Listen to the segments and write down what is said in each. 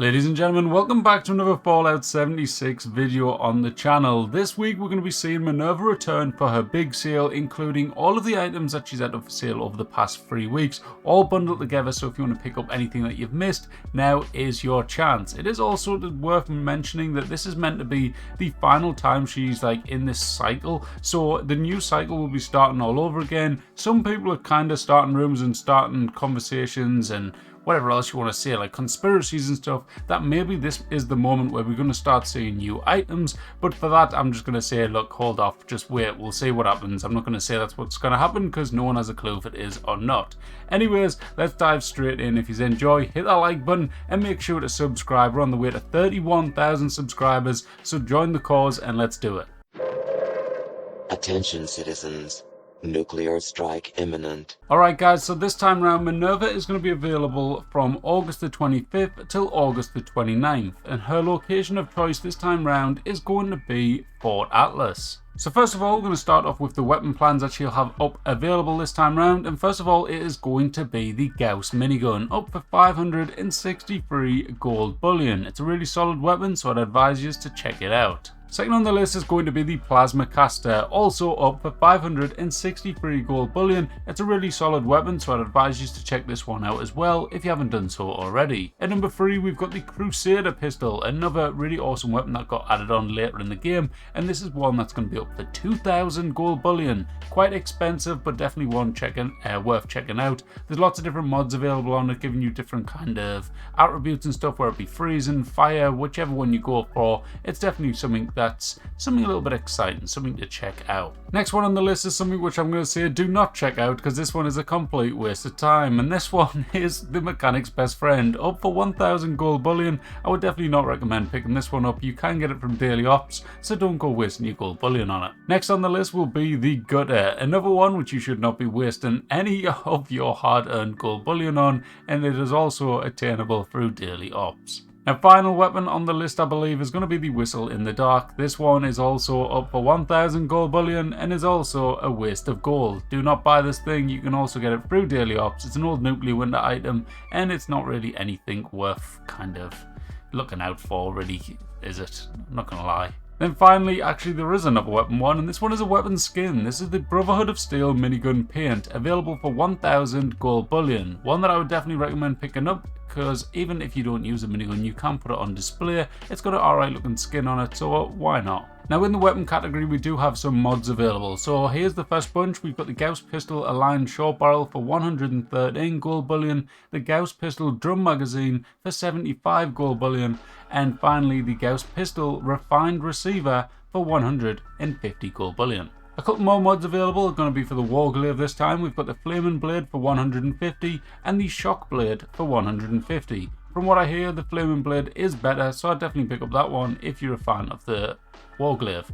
Ladies and gentlemen, welcome back to another Fallout 76 video on the channel. This week we're going to be seeing Minerva return for her big sale, including all of the items that she's had up for sale over the past 3 weeks, all bundled together. So if you want to pick up anything that you've missed, now is your chance. It is also worth mentioning that this is meant to be the final time she's in this cycle, so the new cycle will be starting all over again. Some people are kind of starting rumors and starting conversations and whatever else you want to say, like conspiracies and stuff, that maybe this is the moment where we're going to start seeing new items. But for that, I'm just going to say, look, hold off, just wait, we'll see what happens. I'm not going to say that's what's going to happen because no one has a clue if it is or not. Anyways, let's dive straight in. If you enjoy, hit that like button and make sure to subscribe. We're on the way to 31,000 subscribers, so join the cause and let's do it. Attention citizens. Nuclear strike imminent. Alright guys, so this time around Minerva is going to be available from August the 25th till August the 29th, and her location of choice this time round is going to be Fort Atlas. So first of all, we're going to start off with the weapon plans that she'll have up available this time round, and first of all it is going to be the Gauss minigun, up for 563 gold bullion. It's a really solid weapon, so I'd advise you to check it out. Second on the list is going to be the Plasma Caster, also up for 563 gold bullion. It's a really solid weapon, so I'd advise you to check this one out as well if you haven't done so already. At number 3, we've got the Crusader pistol, another really awesome weapon that got added on later in the game, and this is one that's going to be up for 2,000 gold bullion. Quite expensive, but definitely one worth checking out. There's lots of different mods available on it, giving you different kind of attributes and stuff, where it be freezing, fire, whichever one you go for. It's definitely something that's a little bit exciting, something to check out. Next one on the list is something which I'm going to say do not check out, because this one is a complete waste of time, and this one is the Mechanic's Best Friend, up for 1,000 gold bullion. I would definitely not recommend picking this one up. You can get it from daily ops, so don't go wasting your gold bullion on it. Next on the list will be the Gutter, another one which you should not be wasting any of your hard-earned gold bullion on, and it is also attainable through daily ops. Now, final weapon on the list I believe is going to be the Whistle in the Dark. This one is also up for 1,000 gold bullion and is also a waste of gold. Do not buy this thing. You can also get it through daily ops. It's an old nuclear winter item and it's not really anything worth kind of looking out for, really, is it? I'm not going to lie. Then finally, actually there is another weapon one, and this one is a weapon skin. This is the Brotherhood of Steel minigun paint, available for 1,000 gold bullion. One that I would definitely recommend picking up, because even if you don't use a minigun, you can put it on display. It's got an alright looking skin on it, so why not? Now, in the weapon category, we do have some mods available. So here's the first bunch. We've got the Gauss Pistol Aligned Short Barrel for 113 gold bullion, the Gauss Pistol Drum Magazine for 75 gold bullion, and finally the Gauss Pistol Refined Receiver for 150 gold bullion. A couple more mods available are going to be for the Warglaive this time. We've got the Flaming Blade for 150 and the Shock Blade for 150. From what I hear, the Flaming Blade is better, so I'd definitely pick up that one if you're a fan of the Warglaive.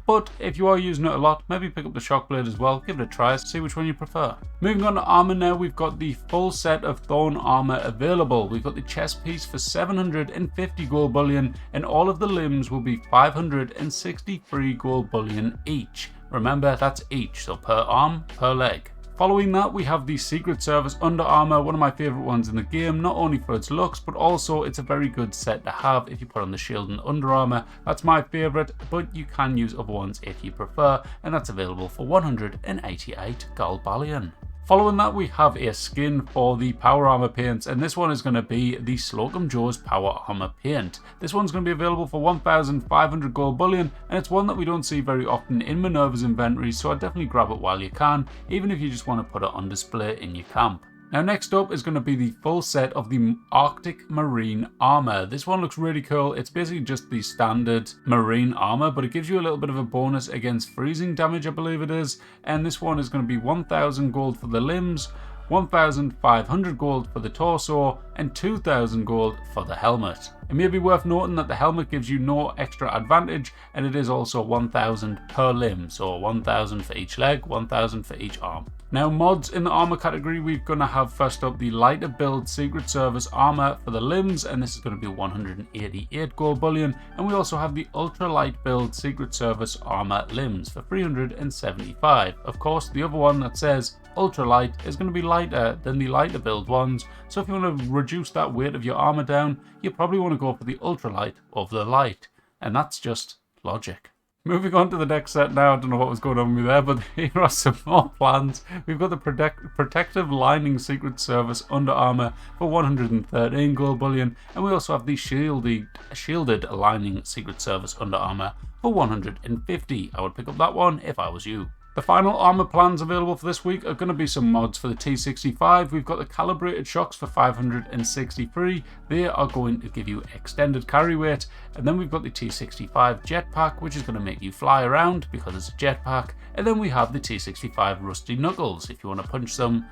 But if you are using it a lot, maybe pick up the Shock Blade as well, give it a try, see which one you prefer. Moving on to armor now, we've got the full set of Thorn armor available. We've got the chest piece for 750 gold bullion, and all of the limbs will be 563 gold bullion each. Remember, that's each, so per arm, per leg. Following that, we have the Secret Service Under Armor, one of my favourite ones in the game, not only for its looks, but also it's a very good set to have if you put on the shield and Under Armor. That's my favourite, but you can use other ones if you prefer, and that's available for 188 gold bullion. Following that, we have a skin for the Power Armor paints, and this one is going to be the Slocum Joe's Power Armor paint. This one's going to be available for 1,500 gold bullion, and it's one that we don't see very often in Minerva's inventory, so I'd definitely grab it while you can, even if you just want to put it on display in your camp. Now, next up is going to be the full set of the Arctic Marine armor. This one looks really cool. It's basically just the standard marine armor, but it gives you a little bit of a bonus against freezing damage, I believe it is. And this one is going to be 1,000 gold for the limbs, 1,500 gold for the torso, and 2,000 gold for the helmet. It may be worth noting that the helmet gives you no extra advantage, and it is also 1,000 per limb, so 1,000 for each leg, 1,000 for each arm. Now, mods in the armor category, we're going to have first up the lighter build Secret Service armor for the limbs, and this is going to be 188 gold bullion. And we also have the ultra light build Secret Service armor limbs for 375. Of course, the other one that says ultra light is going to be lighter than the lighter build ones. So if you want to reduce that weight of your armor down, you probably want to go for the ultra light over the light. And that's just logic. Moving on to the next set now, I don't know what was going on with me there, but here are some more plans. We've got the protective lining Secret Service under armor for 113 gold bullion, and we also have the shielded lining Secret Service under armor for 150. I would pick up that one if I was you. The final armor plans available for this week are going to be some mods for the T65. We've got the calibrated shocks for 563. They are going to give you extended carry weight. And then we've got the T65 jetpack, which is going to make you fly around because it's a jetpack. And then we have the T65 rusty knuckles. If you want to punch some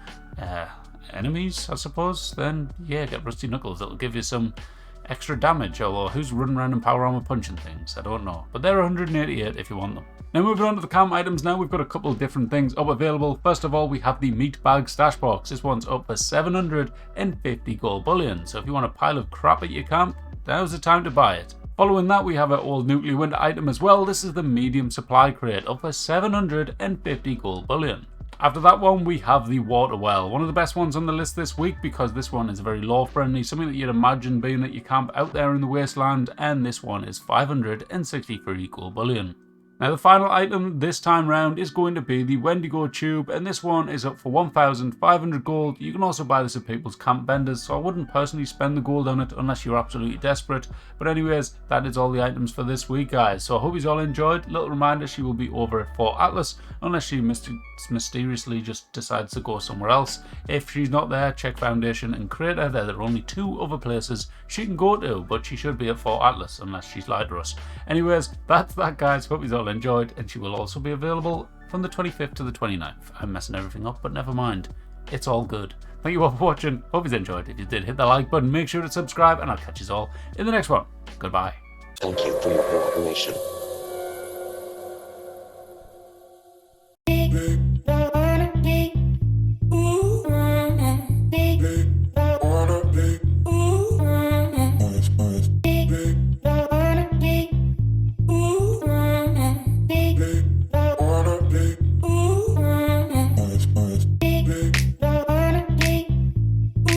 enemies, I suppose, then yeah, get rusty knuckles. It'll give you some extra damage, although who's running around in power armor punching things? I don't know. But they're 188 if you want them. Now moving on to the camp items now, we've got a couple of different things up available. First of all, we have the meat bag stash box. This one's up for 750 gold bullion. So if you want a pile of crap at your camp, now's the time to buy it. Following that, we have an old nuclear winter item as well. This is the medium supply crate, up for 750 gold bullion. After that one, we have the water well, one of the best ones on the list this week because this one is very law friendly, something that you'd imagine being at your camp out there in the wasteland, and this one is 563 gold bullion. Now the final item this time round is going to be the Wendigo tube, and this one is up for 1,500 gold. You can also buy this at people's camp vendors, so I wouldn't personally spend the gold on it unless you're absolutely desperate. But anyways, that is all the items for this week, guys. So I hope you all enjoyed. Little reminder, she will be over at Fort Atlas unless she mysteriously just decides to go somewhere else. If she's not there, check Foundation and Crater. There are only 2 other places she can go to, but she should be at Fort Atlas unless she's lied to us. Anyways, that's that, guys. Hope you all enjoyed, and she will also be available from the 25th to the 29th. I'm messing everything up, but never mind. It's all good. Thank you all for watching. Hope you enjoyed. If you did, hit the like button. Make sure to subscribe, and I'll catch you all in the next one. Goodbye. Thank you for your cooperation.